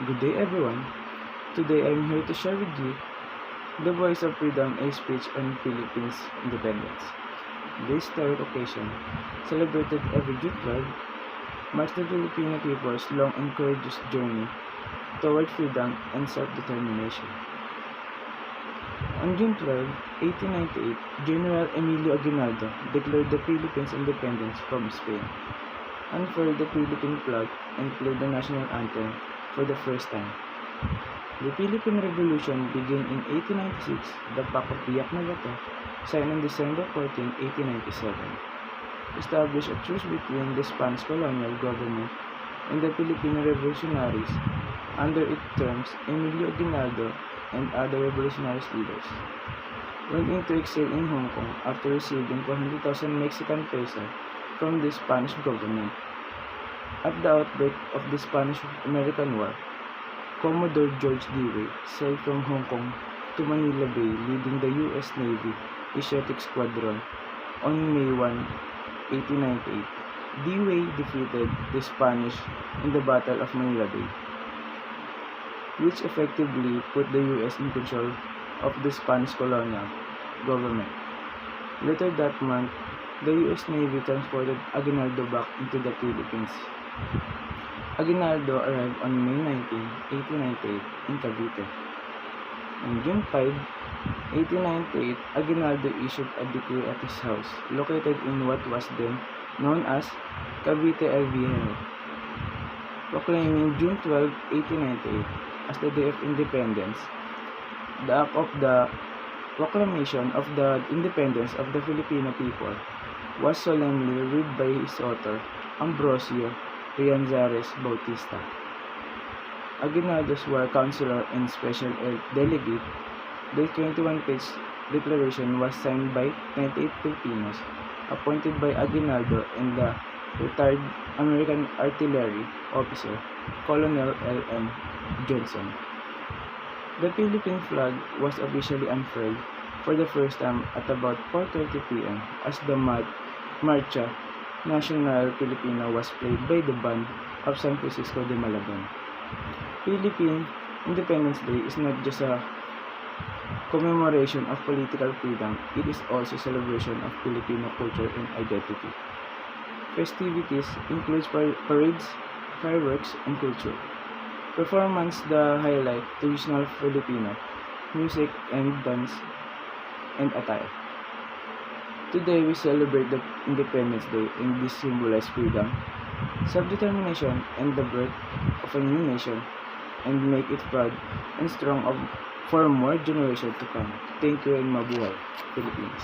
Good day, everyone. Today I'm here to share with you the voice of freedom a speech on Philippines independence. This historic occasion, celebrated every June 12, marks the Filipino people's long and courageous journey toward freedom and self-determination. On June 12, 1898, General Emilio Aguinaldo declared the Philippines independence from Spain, unfurled the Philippine flag, and played the national anthem for the first time. The Philippine Revolution began in 1896. The Pact of Biak na Bato, signed on December 14, 1897, established a truce between the Spanish colonial government and the Filipino revolutionaries. Under its terms, Emilio Aguinaldo and other revolutionary leaders went into exile in Hong Kong after receiving 400,000 Mexican pesos from the Spanish government. At the outbreak of the Spanish-American War, Commodore George Dewey sailed from Hong Kong to Manila Bay leading the U.S. Navy Asiatic Squadron on May 1, 1898. Dewey defeated the Spanish in the Battle of Manila Bay, which effectively put the U.S. in control of the Spanish colonial government. Later that month, the U.S. Navy transported Aguinaldo back into the Philippines. Aguinaldo arrived on May 19, 1898 in Cavite. On June 5, 1898, Aguinaldo issued a decree at his house, located in what was then known as Cavite El Viejo, proclaiming June 12, 1898 as the Day of Independence. The act of the proclamation of the independence of the Filipino people was solemnly read by his author, Ambrosio Rianzares Bautista. Aguinaldo's war counselor and special delegate, the 21-page declaration was signed by 28 Filipinos appointed by Aguinaldo and the retired American artillery officer, Colonel L.M. Johnson. The Philippine flag was officially unfurled for the first time at about 4:30 p.m. as the Marcha Nacional Filipina was played by the band of San Francisco de Malabon. Philippine Independence Day is not just a commemoration of political freedom, it is also a celebration of Filipino culture and identity. Festivities include parades, fireworks, and culture. Performance the highlight traditional Filipino music and dance and attire. Today we celebrate the Independence Day, and this symbolizes freedom, self-determination, and the birth of a new nation, and make it proud and strong for more generations to come. Thank you and mabuhay, Philippines.